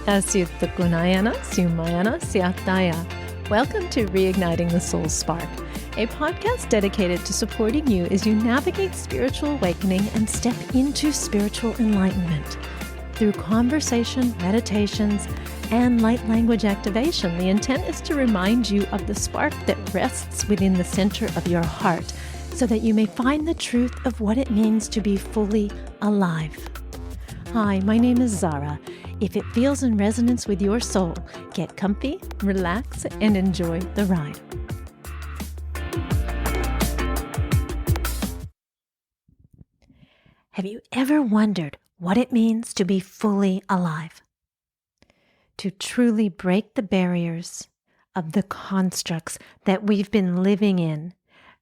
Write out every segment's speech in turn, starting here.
Asitukunayana Sumayana Siataya. Welcome to Reigniting the Soul Spark, a podcast dedicated to supporting you as you navigate spiritual awakening and step into spiritual enlightenment. Through conversation, meditations, and light language activation, the intent is to remind you of the spark that rests within the center of your heart so that you may find the truth of what it means to be fully alive. Hi, my name is Zara. If it feels in resonance with your soul, get comfy, relax, and enjoy the ride. Have you ever wondered what it means to be fully alive? To truly break the barriers of the constructs that we've been living in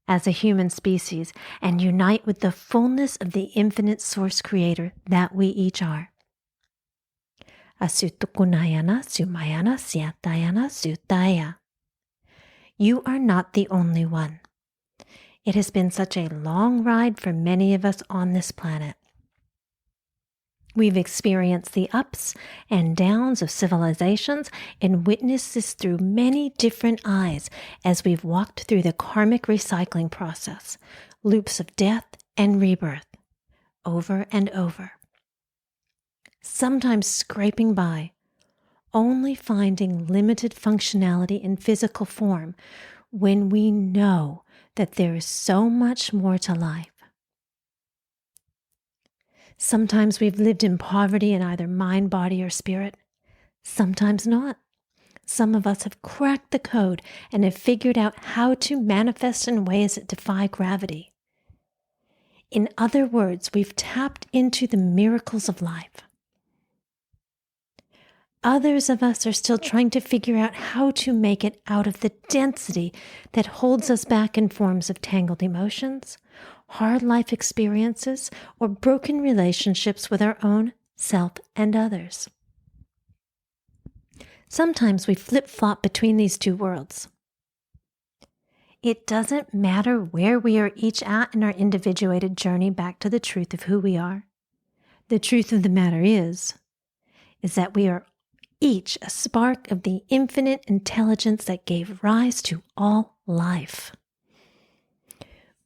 as a human species and unite with the fullness of the infinite source creator that we each are. Asitukunayana Sumayana Siatayana Sutaya. You are not the only one. It has been such a long ride for many of us on this planet. We've experienced the ups and downs of civilizations and witnessed this through many different eyes as we've walked through the karmic recycling process, loops of death and rebirth, over and over. Sometimes scraping by, only finding limited functionality in physical form when we know that there is so much more to life. Sometimes we've lived in poverty in either mind, body, or spirit. Sometimes not. Some of us have cracked the code and have figured out how to manifest in ways that defy gravity. In other words, we've tapped into the miracles of life. Others of us are still trying to figure out how to make it out of the density that holds us back in forms of tangled emotions, hard life experiences, or broken relationships with our own self and others. Sometimes we flip-flop between these two worlds. It doesn't matter where we are each at in our individuated journey back to the truth of who we are. The truth of the matter is that we are each a spark of the infinite intelligence that gave rise to all life.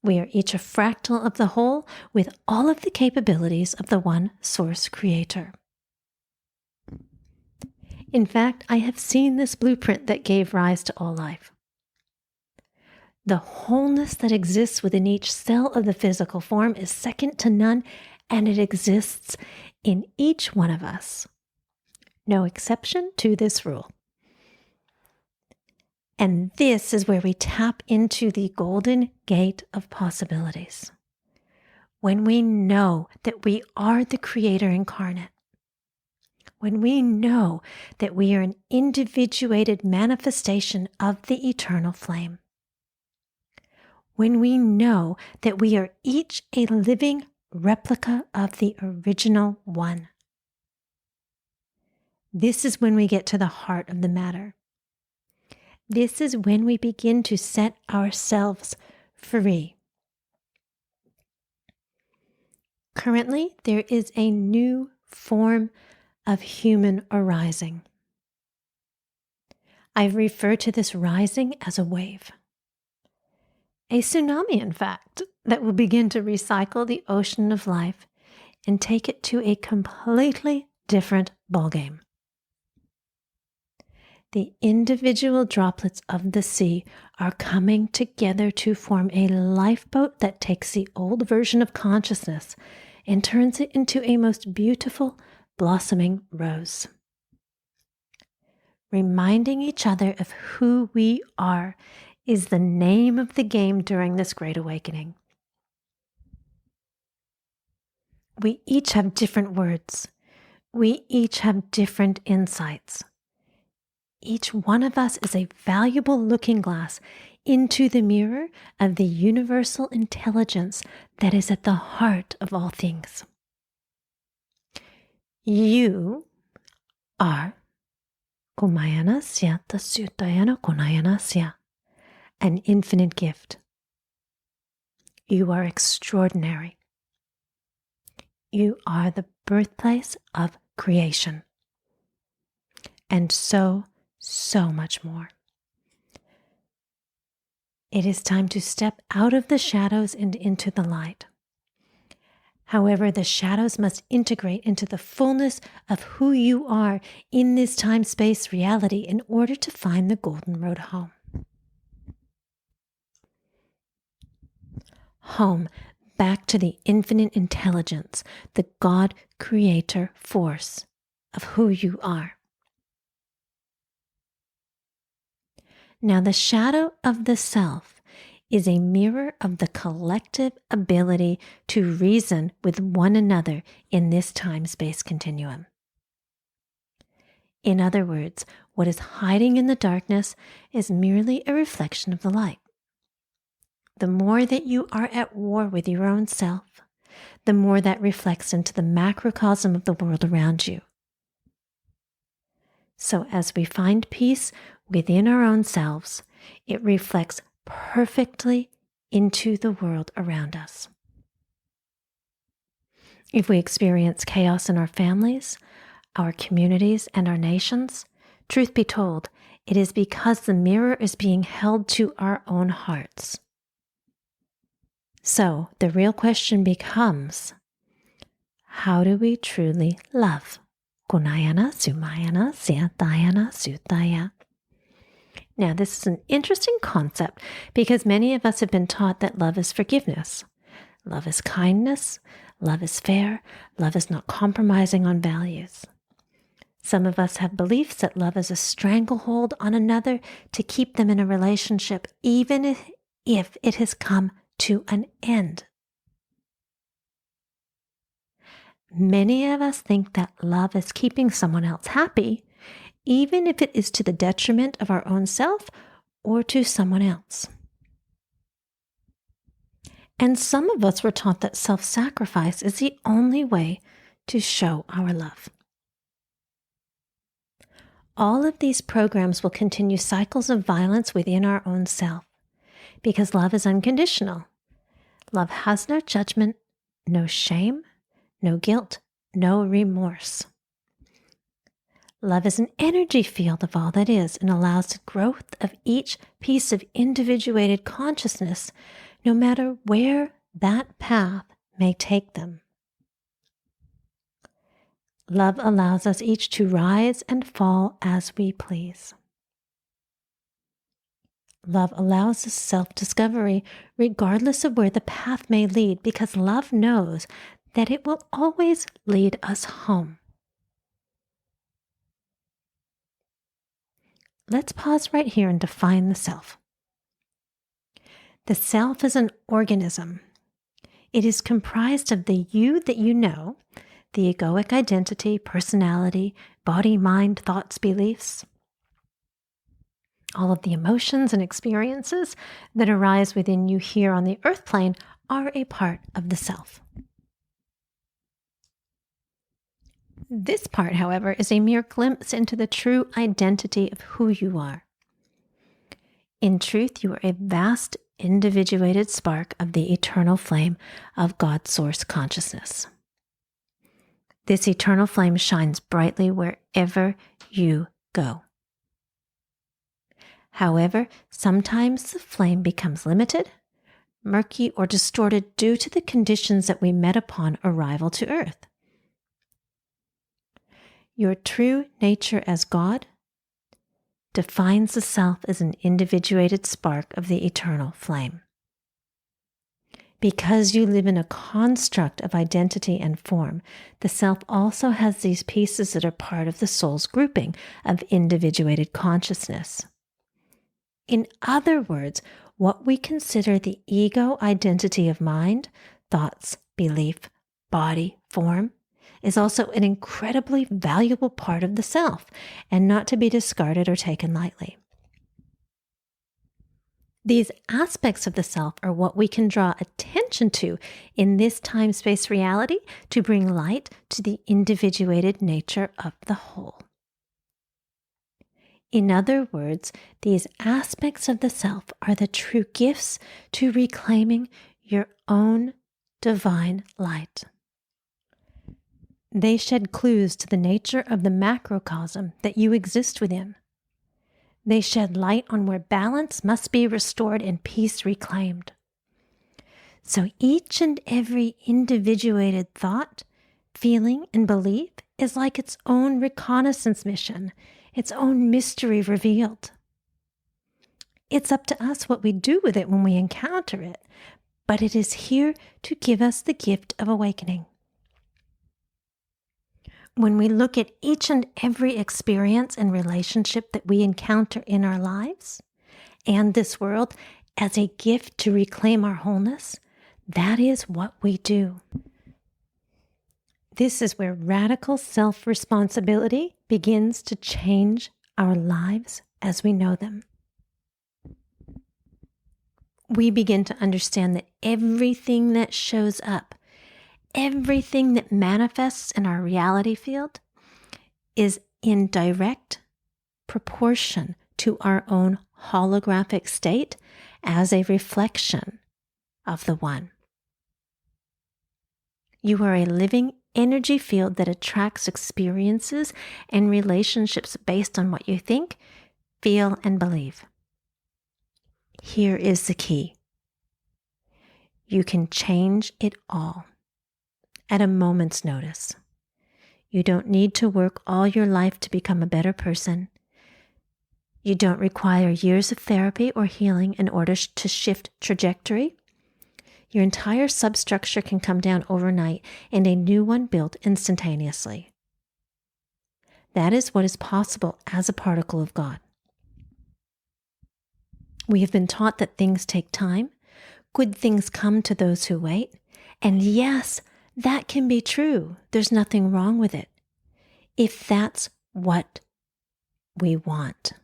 We are each a fractal of the whole with all of the capabilities of the one source creator. In fact, I have seen this blueprint that gave rise to all life. The wholeness that exists within each cell of the physical form is second to none, and it exists in each one of us. No exception to this rule. And this is where we tap into the golden gate of possibilities. When we know that we are the creator incarnate. When we know that we are an individuated manifestation of the eternal flame. When we know that we are each a living replica of the original one. This is when we get to the heart of the matter. This is when we begin to set ourselves free. Currently, there is a new form of human arising. I refer to this rising as a wave. A tsunami, in fact, that will begin to recycle the ocean of life and take it to a completely different ballgame. The individual droplets of the sea are coming together to form a lifeboat that takes the old version of consciousness and turns it into a most beautiful, blossoming rose. Reminding each other of who we are is the name of the game during this great awakening. We each have different words. We each have different insights. Each one of us is a valuable looking glass into the mirror of the universal intelligence that is at the heart of all things. You are Kumayana Syata Sutayana Kunayana Sya, an infinite gift. You are extraordinary. You are the birthplace of creation. and so, so much more. It is time to step out of the shadows and into the light. However, the shadows must integrate into the fullness of who you are in this time-space reality in order to find the golden road home. Home, back to the infinite intelligence, the God creator force of who you are. Now, the shadow of the self is a mirror of the collective ability to reason with one another in this time-space continuum. In other words, what is hiding in the darkness is merely a reflection of the light. The more that you are at war with your own self, the more that reflects into the macrocosm of the world around you. So as we find peace within our own selves, it reflects perfectly into the world around us. If we experience chaos in our families, our communities, and our nations, truth be told, it is because the mirror is being held to our own hearts. So the real question becomes, how do we truly love? Gunayana, Sumayana, Siatayana, Sutaya. Now, this is an interesting concept because many of us have been taught that love is forgiveness. Love is kindness. Love is fair. Love is not compromising on values. Some of us have beliefs that love is a stranglehold on another to keep them in a relationship, even if it has come to an end. Many of us think that love is keeping someone else happy, even if it is to the detriment of our own self or to someone else. And some of us were taught that self-sacrifice is the only way to show our love. All of these programs will continue cycles of violence within our own self because love is unconditional. Love has no judgment, no shame, no guilt, no remorse. Love is an energy field of all that is and allows the growth of each piece of individuated consciousness, no matter where that path may take them. Love allows us each to rise and fall as we please. Love allows us self-discovery regardless of where the path may lead, because love knows that it will always lead us home. Let's pause right here and define the self. The self is an organism. It is comprised of the you that you know, the egoic identity, personality, body, mind, thoughts, beliefs. All of the emotions and experiences that arise within you here on the earth plane are a part of the self. This part, however, is a mere glimpse into the true identity of who you are. In truth, you are a vast, individuated spark of the eternal flame of God's source consciousness. This eternal flame shines brightly wherever you go. However, sometimes the flame becomes limited, murky, or distorted due to the conditions that we met upon arrival to earth. Your true nature as God defines the self as an individuated spark of the eternal flame. Because you live in a construct of identity and form, the self also has these pieces that are part of the soul's grouping of individuated consciousness. In other words, what we consider the ego identity of mind, thoughts, belief, body, form, is also an incredibly valuable part of the self and not to be discarded or taken lightly. These aspects of the self are what we can draw attention to in this time-space reality to bring light to the individuated nature of the whole. In other words, these aspects of the self are the true gifts to reclaiming your own divine light. They shed clues to the nature of the macrocosm that you exist within. They shed light on where balance must be restored and peace reclaimed. So each and every individuated thought, feeling, and belief is like its own reconnaissance mission, its own mystery revealed. It's up to us what we do with it when we encounter it, but it is here to give us the gift of awakening. When we look at each and every experience and relationship that we encounter in our lives and this world as a gift to reclaim our wholeness, that is what we do. This is where radical self-responsibility begins to change our lives as we know them. We begin to understand that everything that shows up, everything that manifests in our reality field is in direct proportion to our own holographic state as a reflection of the One. You are a living energy field that attracts experiences and relationships based on what you think, feel, and believe. Here is the key. You can change it all at a moment's notice. You don't need to work all your life to become a better person. You don't require years of therapy or healing in order to shift trajectory. Your entire substructure can come down overnight and a new one built instantaneously. That is what is possible as a particle of God. We have been taught that things take time, good things come to those who wait, and yes, that can be true. There's nothing wrong with it, if that's what we want.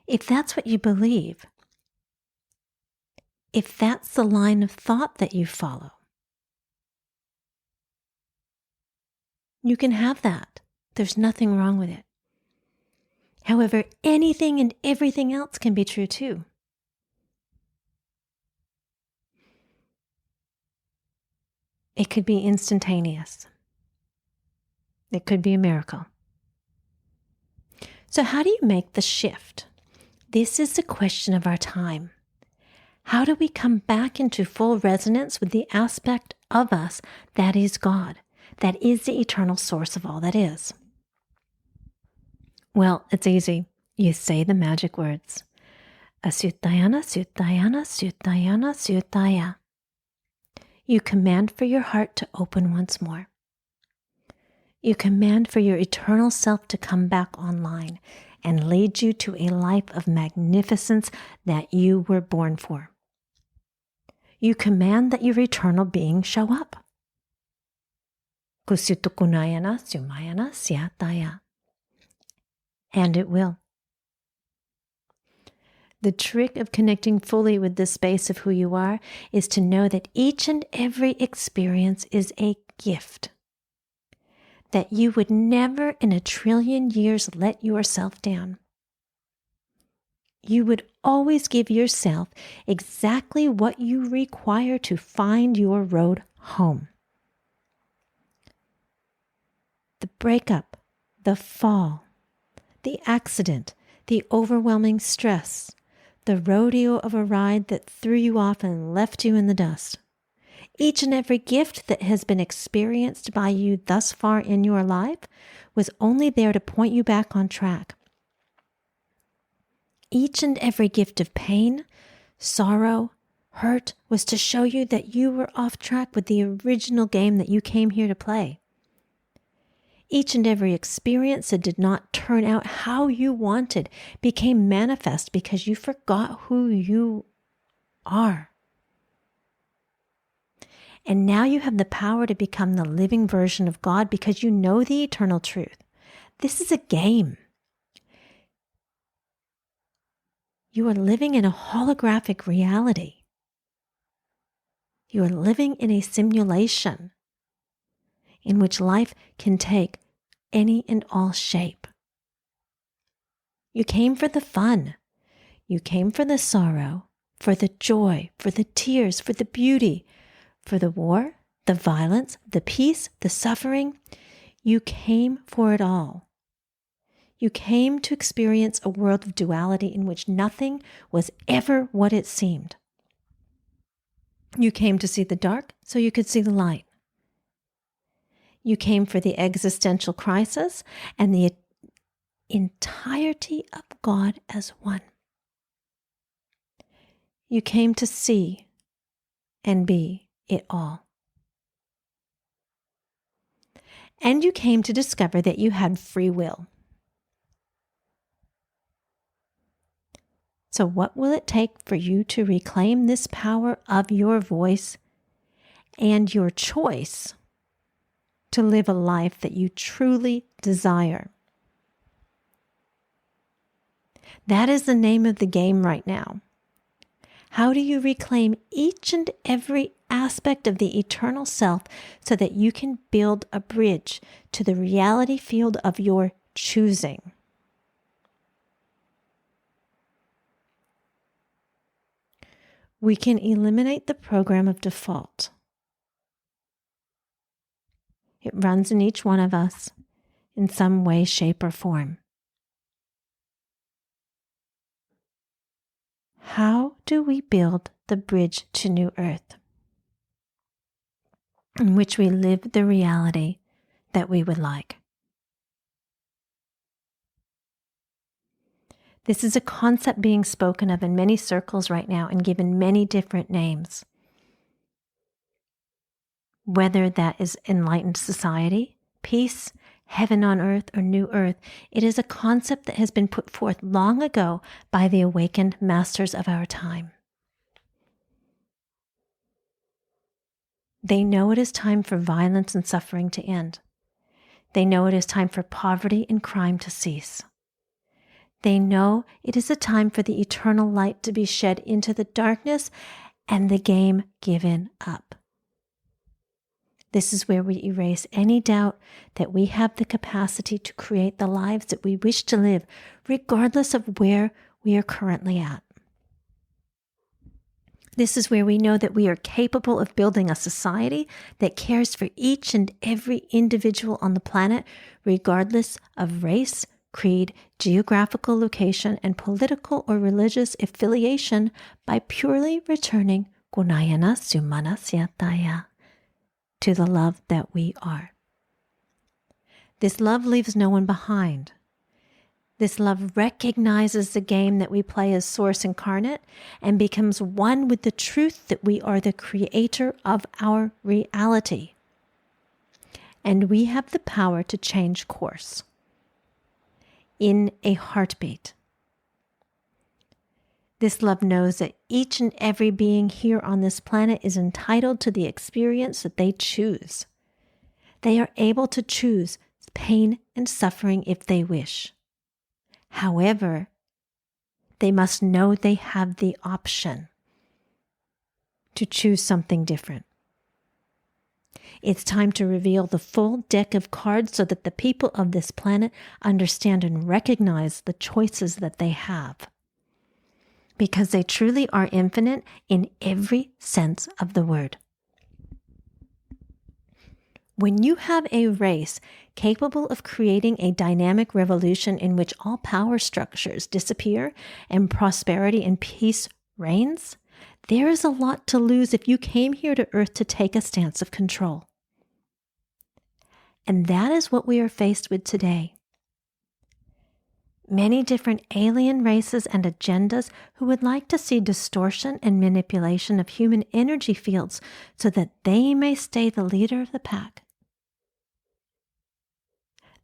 If that's what you believe, if that's the line of thought that you follow, you can have that. There's nothing wrong with it. However, anything and everything else can be true too. It could be instantaneous. It could be a miracle. So how do you make the shift? This is the question of our time. How do we come back into full resonance with the aspect of us that is God, that is the eternal source of all that is? Well, it's easy. You say the magic words. Asutayana, Sutayana, Sutayana, Sutaya. You command for your heart to open once more. You command for your eternal self to come back online and lead you to a life of magnificence that you were born for. You command that your eternal being show up. Kusutukunayana, Sumayana, Syataya. And it will. The trick of connecting fully with the space of who you are is to know that each and every experience is a gift. That you would never in a trillion years let yourself down. You would always give yourself exactly what you require to find your road home. The breakup, the fall, the accident, the overwhelming stress, the rodeo of a ride that threw you off and left you in the dust. Each and every gift that has been experienced by you thus far in your life was only there to point you back on track. Each and every gift of pain, sorrow, hurt was to show you that you were off track with the original game that you came here to play. Each and every experience that did not turn out how you wanted became manifest because you forgot who you are. And now you have the power to become the living version of God because you know the eternal truth. This is a game. You are living in a holographic reality. You are living in a simulation in which life can take any and all shape. You came for the fun. You came for the sorrow, for the joy, for the tears, for the beauty, for the war, the violence, the peace, the suffering. You came for it all. You came to experience a world of duality in which nothing was ever what it seemed. You came to see the dark so you could see the light. You came for the existential crisis and the entirety of God as one. You came to see and be it all. And you came to discover that you had free will. So what will it take for you to reclaim this power of your voice and your choice to live a life that you truly desire? That is the name of the game right now. How do you reclaim each and every aspect of the eternal self so that you can build a bridge to the reality field of your choosing? We can eliminate the program of default. It runs in each one of us in some way, shape, or form. How do we build the bridge to New Earth in which we live the reality that we would like? This is a concept being spoken of in many circles right now and given many different names. Whether that is enlightened society, peace, heaven on earth, or new earth, it is a concept that has been put forth long ago by the awakened masters of our time. They know it is time for violence and suffering to end. They know it is time for poverty and crime to cease. They know it is a time for the eternal light to be shed into the darkness and the game given up. This is where we erase any doubt that we have the capacity to create the lives that we wish to live, regardless of where we are currently at. This is where we know that we are capable of building a society that cares for each and every individual on the planet, regardless of race, creed, geographical location, and political or religious affiliation, by purely returning Gunayana Sumana Syataya to the love that we are. This love leaves no one behind. This love recognizes the game that we play as Source incarnate and becomes one with the truth that we are the creator of our reality. And we have the power to change course in a heartbeat. This love knows that each and every being here on this planet is entitled to the experience that they choose. They are able to choose pain and suffering if they wish. However, they must know they have the option to choose something different. It's time to reveal the full deck of cards so that the people of this planet understand and recognize the choices that they have, because they truly are infinite in every sense of the word. When you have a race capable of creating a dynamic revolution in which all power structures disappear and prosperity and peace reigns, there is a lot to lose if you came here to Earth to take a stance of control. And that is what we are faced with today. Many different alien races and agendas who would like to see distortion and manipulation of human energy fields so that they may stay the leader of the pack,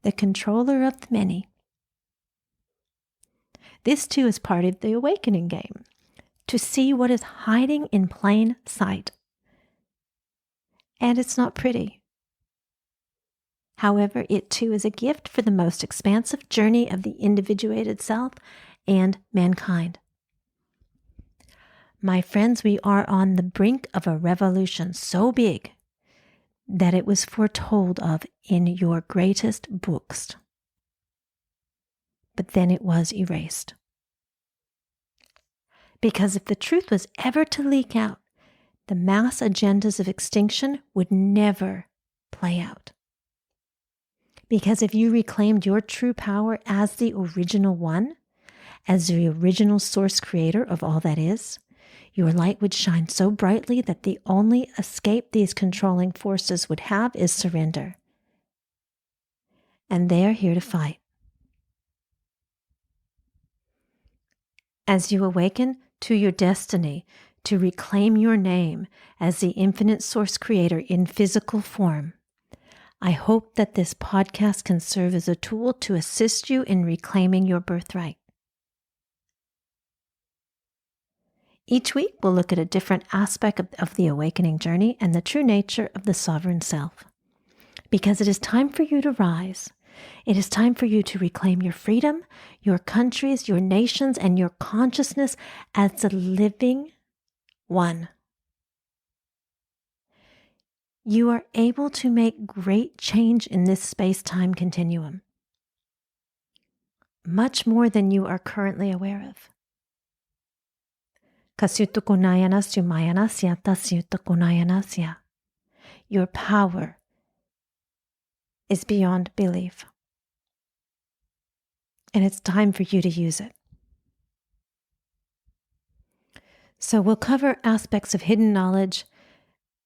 the controller of the many. This too is part of the awakening game, to see what is hiding in plain sight. And it's not pretty. However, it too is a gift for the most expansive journey of the individuated self and mankind. My friends, we are on the brink of a revolution so big that it was foretold of in your greatest books. But then it was erased. Because if the truth was ever to leak out, the mass agendas of extinction would never play out. Because if you reclaimed your true power as the original one, as the original source creator of all that is, your light would shine so brightly that the only escape these controlling forces would have is surrender. And they are here to fight. As you awaken to your destiny to reclaim your name as the infinite source creator in physical form, I hope that this podcast can serve as a tool to assist you in reclaiming your birthright. Each week, we'll look at a different aspect of the awakening journey and the true nature of the sovereign self. Because it is time for you to rise. It is time for you to reclaim your freedom, your countries, your nations, and your consciousness as a living one. You are able to make great change in this space-time continuum. Much more than you are currently aware of. Your power is beyond belief. And it's time for you to use it. So we'll cover aspects of hidden knowledge,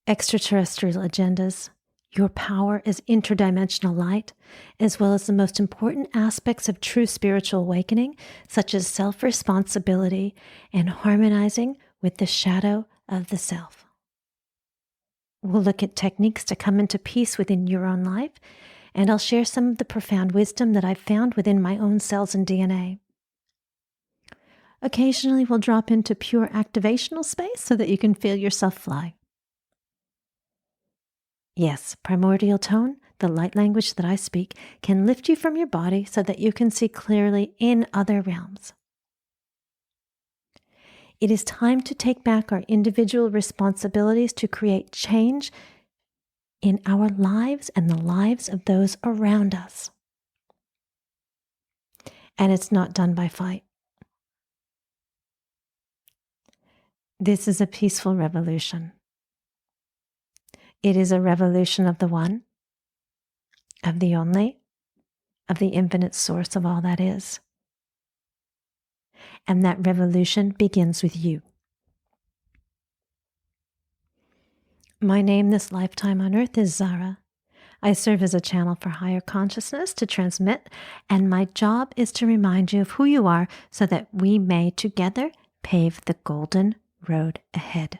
extraterrestrial agendas, your power as interdimensional light, as well as the most important aspects of true spiritual awakening, such as self-responsibility and harmonizing with the shadow of the self. We'll look at techniques to come into peace within your own life, and I'll share some of the profound wisdom that I've found within my own cells and DNA. Occasionally, we'll drop into pure activational space so that you can feel yourself fly. Yes, primordial tone, the light language that I speak, can lift you from your body so that you can see clearly in other realms. It is time to take back our individual responsibilities to create change in our lives and the lives of those around us. And it's not done by fight. This is a peaceful revolution. It is a revolution of the one, of the only, of the infinite source of all that is. And that revolution begins with you. My name this lifetime on Earth is Zara. I serve as a channel for higher consciousness to transmit, and my job is to remind you of who you are so that we may together pave the golden road ahead.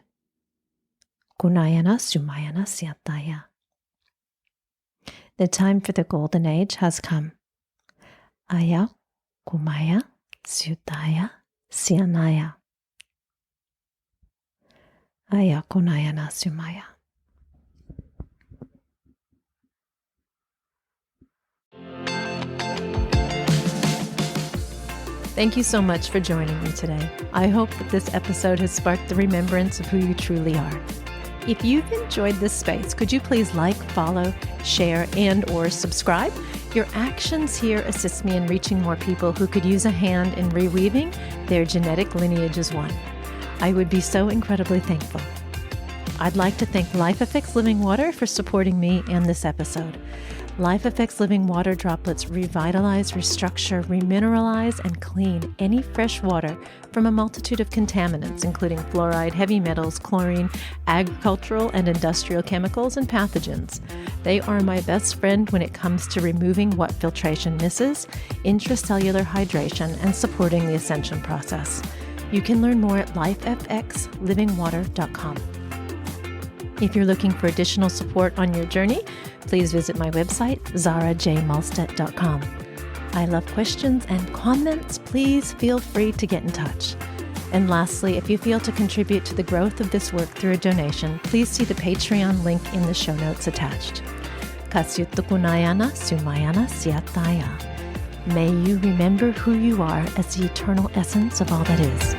Gunayana Sumayana Siataya. The time for the golden age has come. Aya Kumaya Sutaya Sianaya. Aya Kunayana Sumaya. Thank you so much for joining me today. I hope that this episode has sparked the remembrance of who you truly are. If you've enjoyed this space, could you please like, follow, share, and/or subscribe? Your actions here assist me in reaching more people who could use a hand in reweaving their genetic lineage as one. I would be so incredibly thankful. I'd like to thank Life Effects Living Water for supporting me and this episode. Life Effects Living Water droplets revitalize, restructure, remineralize, and clean any fresh water from a multitude of contaminants, including fluoride, heavy metals, chlorine, agricultural and industrial chemicals, and pathogens. They are my best friend when it comes to removing what filtration misses, intracellular hydration, and supporting the ascension process. You can learn more at lifefxlivingwater.com. If you're looking for additional support on your journey, please visit my website, zarajmalstedt.com. I love questions and comments. Please feel free to get in touch. And lastly, if you feel to contribute to the growth of this work through a donation, please see the Patreon link in the show notes attached. Kasyutukunayana Sumayana Siataya. May you remember who you are as the eternal essence of all that is.